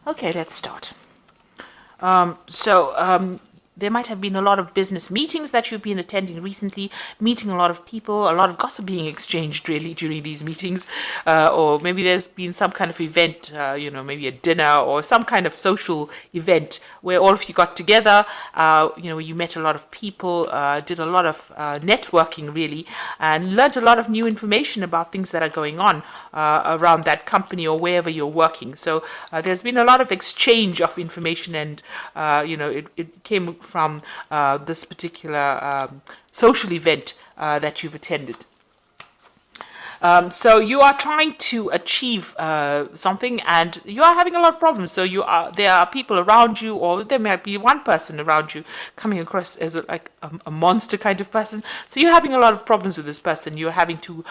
Okay, let's start. So there might have been a lot of business meetings that you've been attending recently, meeting a lot of people, a lot of gossip being exchanged really during these meetings, or maybe there's been some kind of event, maybe a dinner or some kind of social event where all of you got together, you met a lot of people, did a lot of networking really, and learned a lot of new information about things that are going on around that company or wherever you're working. So there's been a lot of exchange of information, and it came from this particular social event that you've attended. So you are trying to achieve something, and you are having a lot of problems. So there are people around you, or there might be one person around you coming across as a monster kind of person. So you're having a lot of problems with this person. You're having to,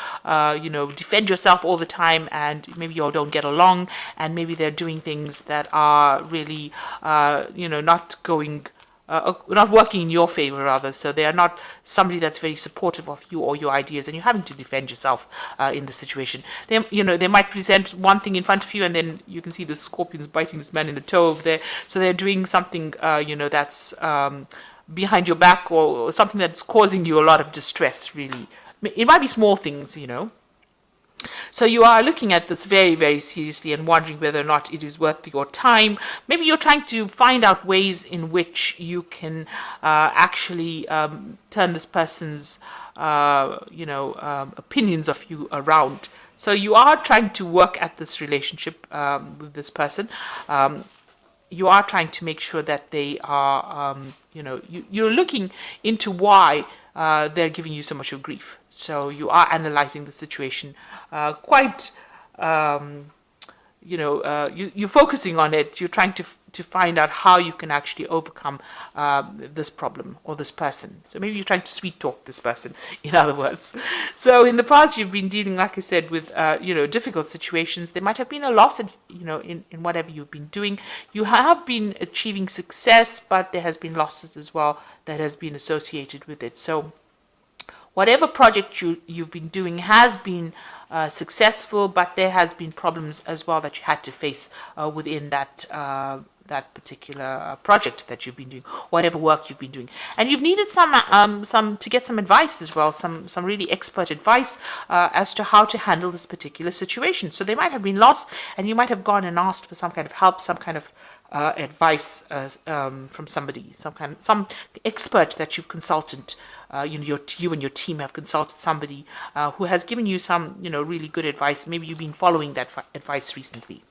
defend yourself all the time, and maybe you all don't get along, and maybe they're doing things that are really, not working in your favor, rather. So they are not somebody that's very supportive of you or your ideas, and you're having to defend yourself in the situation. They might present one thing in front of you, and then you can see the scorpions biting this man in the toe over there. So they're doing something, that's behind your back, or something that's causing you a lot of distress, really. It might be small things, So you are looking at this very, very seriously and wondering whether or not it is worth your time. Maybe you're trying to find out ways in which you can actually turn this person's, opinions of you around. So you are trying to work at this relationship with this person. You are trying to make sure that they are, you're looking into why they're giving you so much of grief. So you are analyzing the situation quite, you're focusing on it. You're trying to find out how you can actually overcome this problem or this person. So maybe you're trying to sweet talk this person, in other words. So in the past, you've been dealing, like I said, with, difficult situations. There might have been a loss, in whatever you've been doing. You have been achieving success, but there has been losses as well that has been associated with it. So whatever project you've been doing has been successful, but there has been problems as well that you had to face within that particular project that you've been doing, whatever work you've been doing, and you've needed some to get some advice as well, some really expert advice as to how to handle this particular situation. So they might have been lost, and you might have gone and asked for some kind of help, some kind of advice from somebody, some expert that you've consulted. You and your team have consulted somebody who has given you some, really good advice. Maybe you've been following that advice recently.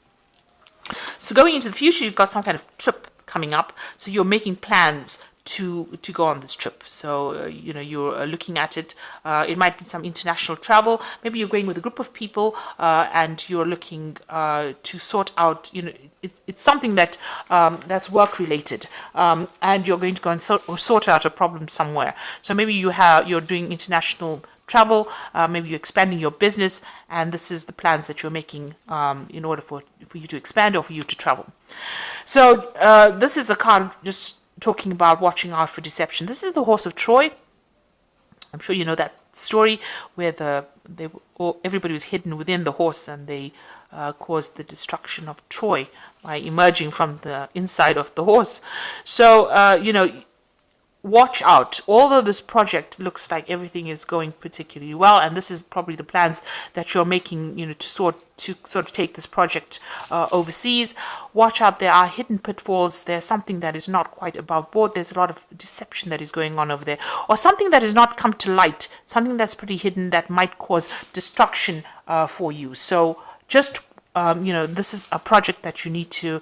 So going into the future, you've got some kind of trip coming up. So you're making plans to go on this trip. So, you're looking at it. It might be some international travel. Maybe you're going with a group of people and you're looking to sort out, it's something that that's work related, and you're going to go and sort out a problem somewhere. So maybe you're doing international travel, maybe you're expanding your business, and this is the plans that you're making in order for you to expand or for you to travel. So this is a card just talking about watching out for deception. This is the horse of Troy. I'm sure you know that story where everybody was hidden within the horse, and they caused the destruction of Troy by emerging from the inside of the horse. So, watch out. Although this project looks like everything is going particularly well, and this is probably the plans that you're making, to sort of take this project overseas, watch out. There are hidden pitfalls. There's something that is not quite above board. There's a lot of deception that is going on over there, or something that has not come to light, something that's pretty hidden that might cause destruction for you. So just this is a project that you need to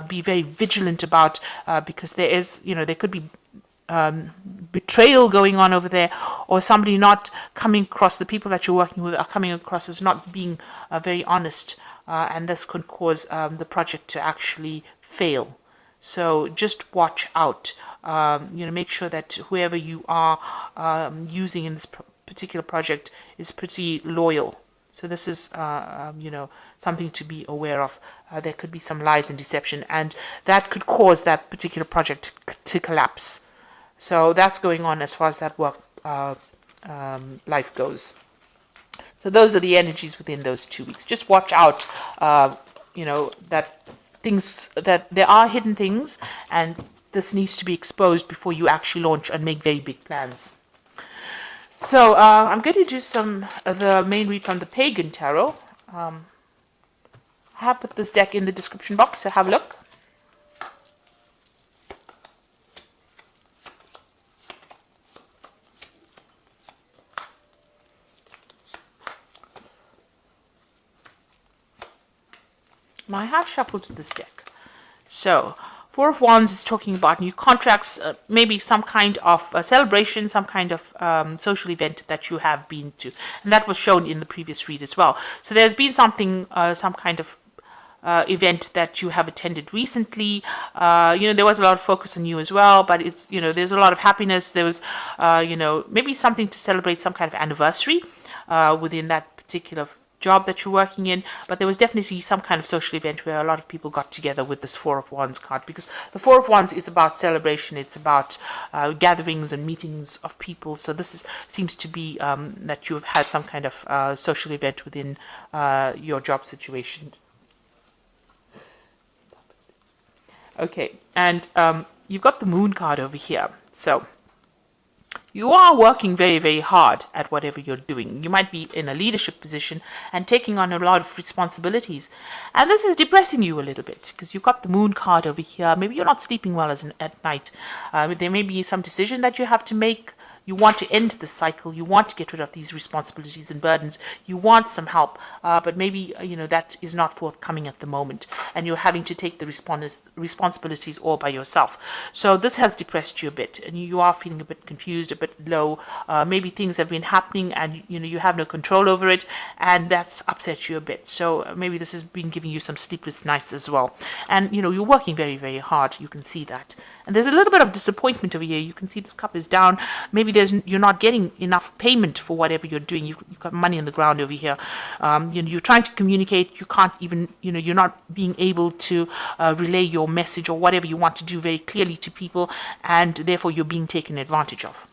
be very vigilant about, because there could be betrayal going on over there, or somebody not coming across, the people that you're working with are coming across as not being very honest, and this could cause the project to actually fail. So just watch out. Make sure that whoever you are using in this particular project is pretty loyal. So this is, something to be aware of. There could be some lies and deception, and that could cause that particular project to collapse. So that's going on as far as that work life goes. So those are the energies within those 2 weeks. Just watch out, that things, that there are hidden things, and this needs to be exposed before you actually launch and make very big plans. So I'm going to do some of the main read from the Pagan Tarot. I have put this deck in the description box, so have a look. Now I have shuffled this deck. So, Four of Wands is talking about new contracts, maybe some kind of celebration, some kind of social event that you have been to. And that was shown in the previous read as well. So there's been something, some kind of event that you have attended recently. There was a lot of focus on you as well, but it's, there's a lot of happiness. There was, maybe something to celebrate, some kind of anniversary within that particular job that you're working in, but there was definitely some kind of social event where a lot of people got together with this Four of Wands card, because the Four of Wands is about celebration, it's about gatherings and meetings of people. So this seems to be that you have had some kind of social event within your job situation. Okay, and you've got the Moon card over here. So you are working very, very hard at whatever you're doing. You might be in a leadership position and taking on a lot of responsibilities. And this is depressing you a little bit because you've got the Moon card over here. Maybe you're not sleeping well at night. There may be some decision that you have to make. You want to end the cycle. You want to get rid of these responsibilities and burdens. You want some help, but maybe that is not forthcoming at the moment, and you're having to take the responsibilities all by yourself. So this has depressed you a bit, and you are feeling a bit confused, a bit low. Maybe things have been happening, and you have no control over it, and that's upset you a bit. So maybe this has been giving you some sleepless nights as well. And you're working very, very hard. You can see that. And there's a little bit of disappointment over here. You can see this cup is down. Maybe you're not getting enough payment for whatever you're doing. You've got money on the ground over here. You're trying to communicate. You can't even, you're not being able to relay your message or whatever you want to do very clearly to people, and therefore you're being taken advantage of.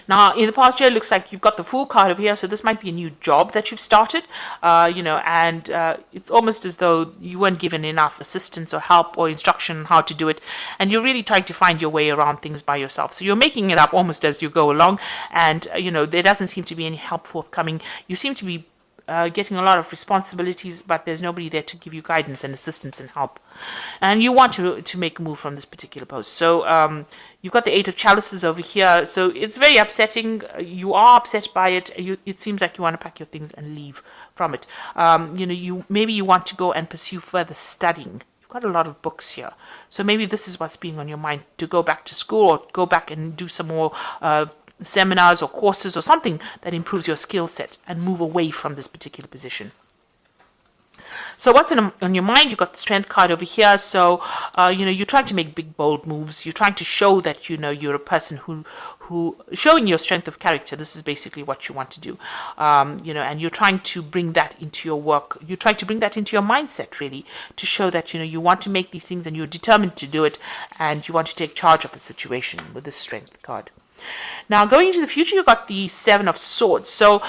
Now, in the past year, it looks like you've got the Fool card over here, so this might be a new job that you've started, and it's almost as though you weren't given enough assistance or help or instruction on how to do it, and you're really trying to find your way around things by yourself. So you're making it up almost as you go along, and, there doesn't seem to be any help forthcoming. You seem to be getting a lot of responsibilities, but there's nobody there to give you guidance and assistance and help. And you want to make a move from this particular post. So you've got the Eight of Chalices over here. So it's very upsetting. You are upset by it. It seems like you want to pack your things and leave from it. Maybe you want to go and pursue further studying. You've got a lot of books here. So maybe this is what's being on your mind, to go back to school or go back and do some more seminars or courses or something that improves your skill set and move away from this particular position. So what's on your mind? You've got the Strength card over here. So, you're trying to make big, bold moves. You're trying to show that, you're a person who showing your strength of character. This is basically what you want to do. And you're trying to bring that into your work. You're trying to bring that into your mindset, really, to show that, you want to make these things and you're determined to do it, and you want to take charge of the situation with this Strength card. Now, going into the future, you've got the Seven of Swords. So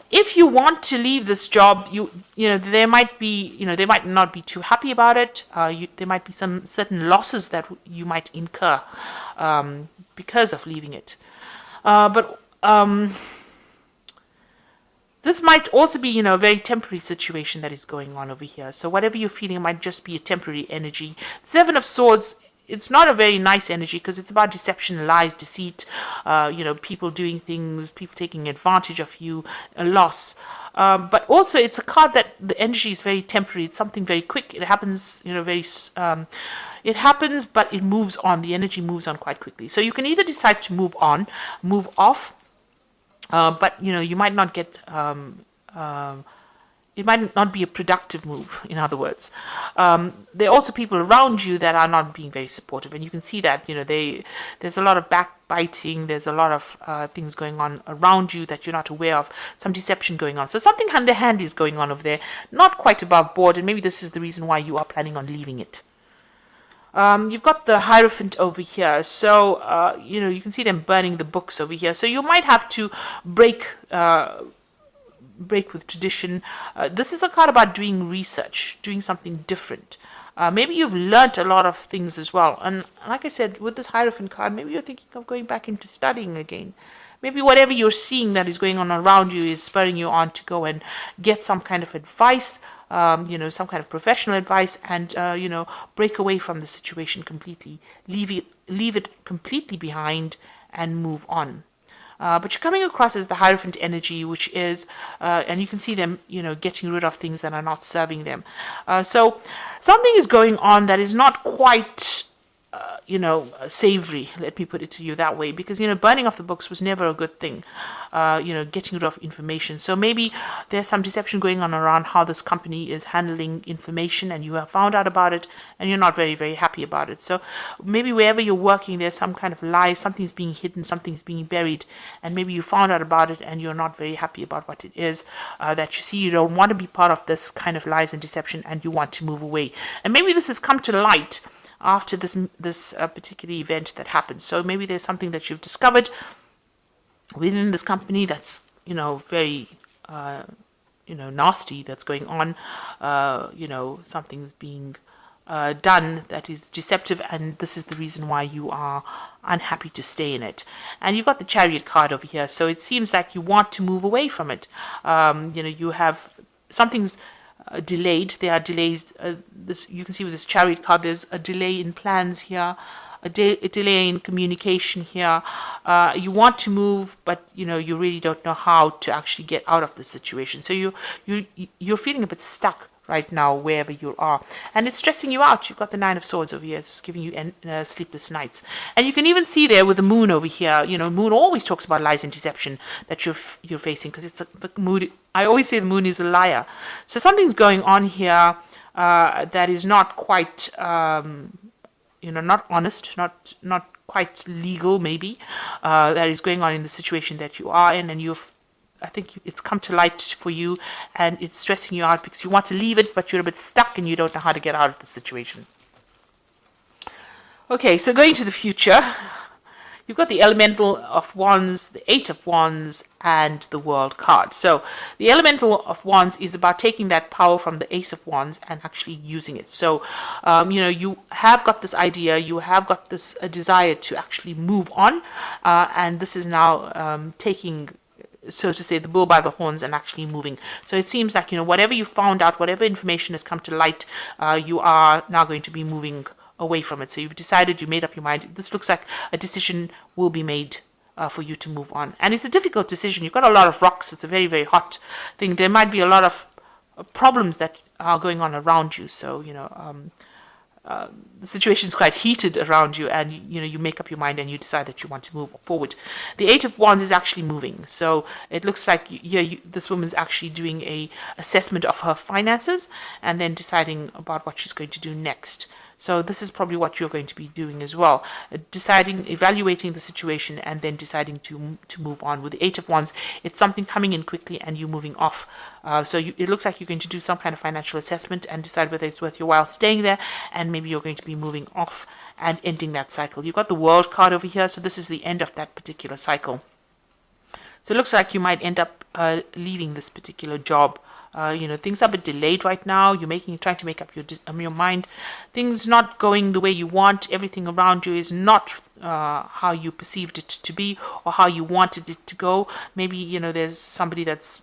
if you want to leave this job, they might not be too happy about it. There might be some certain losses that you might incur because of leaving it. But this might also be, a very temporary situation that is going on over here. So whatever you're feeling might just be a temporary energy. Seven of Swords, it's not a very nice energy because it's about deception, lies, deceit, people doing things, people taking advantage of you, a loss. But also it's a card that the energy is very temporary. It's something very quick. It happens, it happens, but it moves on. The energy moves on quite quickly. So you can either decide to move on, move off, but, you might not get... it might not be a productive move, in other words. There are also people around you that are not being very supportive, and you can see that, there's a lot of backbiting, there's a lot of things going on around you that you're not aware of, some deception going on. So something underhand is going on over there, not quite above board, and maybe this is the reason why you are planning on leaving it. You've got the Hierophant over here, so, you can see them burning the books over here. So you might have to break break with tradition. This is a card about doing research, doing something different. Maybe you've learnt a lot of things as well. And like I said, with this Hierophant card, maybe you're thinking of going back into studying again. Maybe whatever you're seeing that is going on around you is spurring you on to go and get some kind of advice, some kind of professional advice, and, break away from the situation completely. Leave it completely behind and move on. But you're coming across as the Hierophant energy, which is, and you can see them, getting rid of things that are not serving them. So something is going on that is not quite, savory, let me put it to you that way, because, burning off the books was never a good thing, getting rid of information. So maybe there's some deception going on around how this company is handling information, and you have found out about it, and you're not very, very happy about it. So maybe wherever you're working, there's some kind of lie, something's being hidden, something's being buried, and maybe you found out about it, and you're not very happy about what it is that you see. You don't want to be part of this kind of lies and deception, and you want to move away. And maybe this has come to light after this particular event that happened. So maybe there's something that you've discovered within this company that's very nasty that's going on. Something's being done that is deceptive, and this is the reason why you are unhappy to stay in it. And you've got the Chariot card over here, so it seems like you want to move away from it. You have something's delayed. There are delays. You can see with this Chariot card, there's a delay in plans here, a delay in communication here. You want to move, but you really don't know how to actually get out of the situation. So you're feeling a bit stuck right now wherever you are, and it's stressing you out. You've got the Nine of Swords over here. It's giving you sleepless nights, and you can even see there with the Moon over here. Moon always talks about lies and deception that you're facing, because it's the mood. I always say the Moon is a liar. So something's going on here that is not quite not honest, not quite legal, maybe, that is going on in the situation that you are in, and I think it's come to light for you, and it's stressing you out because you want to leave it, but you're a bit stuck and you don't know how to get out of the situation. Okay, so going to the future, you've got the Elemental of Wands, the Eight of Wands, and the World card. So the Elemental of Wands is about taking that power from the Ace of Wands and actually using it. So, you have got this idea, you have got this desire to actually move on, and this is now taking, so to say, the bull by the horns and actually moving. So it seems like, whatever you found out, whatever information has come to light, you are now going to be moving away from it. So you've decided, you made up your mind. This looks like a decision will be made for you to move on. And it's a difficult decision. You've got a lot of rocks. It's a very, very hot thing. There might be a lot of problems that are going on around you. So, the situation is quite heated around you, and you make up your mind and you decide that you want to move forward. The Eight of Wands is actually moving, so it looks like this woman's actually doing a assessment of her finances and then deciding about what she's going to do next. So this is probably what you're going to be doing as well, evaluating the situation, and then deciding to move on. With the Eight of Wands, it's something coming in quickly and you moving off. It looks like you're going to do some kind of financial assessment and decide whether it's worth your while staying there, and maybe you're going to be moving off and ending that cycle. You've got the World card over here, so this is the end of that particular cycle. So it looks like you might end up leaving this particular job. Things are a bit delayed right now. You're trying to make up your mind. Things not going the way you want. Everything around you is not how you perceived it to be or how you wanted it to go. Maybe, there's somebody that's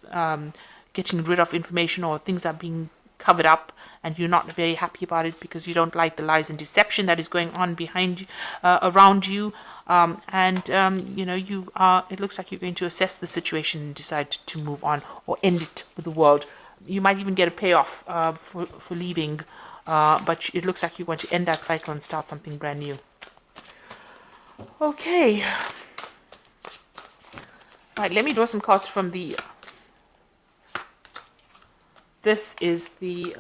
getting rid of information, or things are being covered up, and you're not very happy about it because you don't like the lies and deception that is going on around you. It looks like you're going to assess the situation and decide to move on or end it with the World. You might even get a payoff for leaving, but it looks like you want to end that cycle and start something brand new. Okay. All right, let me draw some cards from the... This is the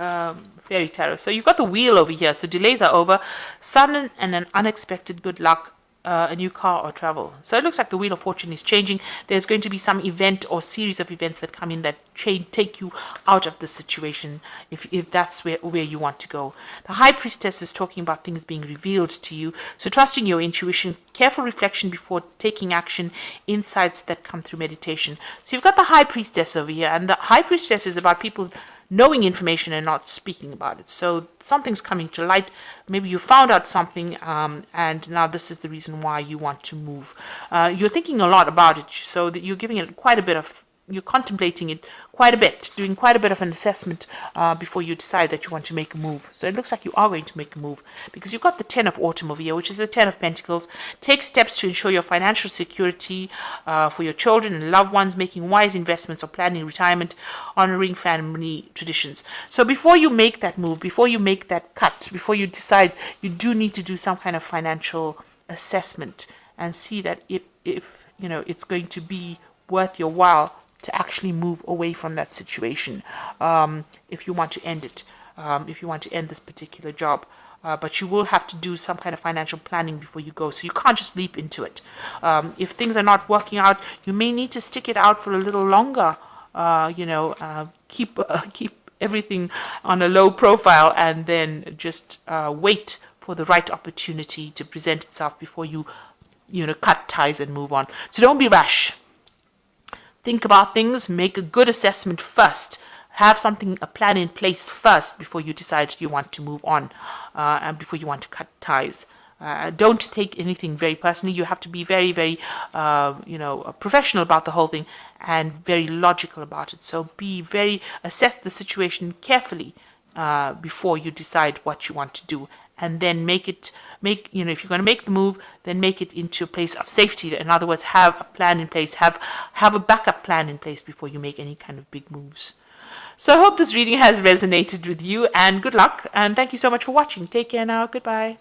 Fairy Tarot. So you've got the Wheel over here. So delays are over. Sudden and an unexpected good luck a new car or travel. So it looks like the Wheel of Fortune is changing. There's going to be some event or series of events that come in that take you out of the situation if that's where you want to go. The High Priestess is talking about things being revealed to you. So trusting your intuition, careful reflection before taking action, insights that come through meditation. So you've got the High Priestess over here, and the High Priestess is about people knowing information and not speaking about it. So something's coming to light. Maybe you found out something, and now this is the reason why you want to move. You're thinking a lot about it, so that you're giving it quite a bit of, you're contemplating it quite a bit, doing quite a bit of an assessment before you decide that you want to make a move. So it looks like you are going to make a move, because you've got the Ten of Autumn over here, which is the Ten of Pentacles. Take steps to ensure your financial security for your children and loved ones, making wise investments or planning retirement, honoring family traditions. So before you make that move, before you make that cut, before you decide, you do need to do some kind of financial assessment and see that if you know it's going to be worth your while to actually move away from that situation, if you want to end it, if you want to end this particular job. But you will have to do some kind of financial planning before you go, so you can't just leap into it. If things are not working out, you may need to stick it out for a little longer, keep everything on a low profile, and then just wait for the right opportunity to present itself before you cut ties and move on. So don't be rash. Think about things, make a good assessment first. Have a plan in place first before you decide you want to move on, and before you want to cut ties. Don't take anything very personally. You have to be very, very, professional about the whole thing and very logical about it. So assess the situation carefully before you decide what you want to do, and then if you're going to make the move, then make it into a place of safety. In other words, have a plan in place, have a backup plan in place before you make any kind of big moves. So I hope this reading has resonated with you, and good luck, and thank you so much for watching. Take care now. Goodbye.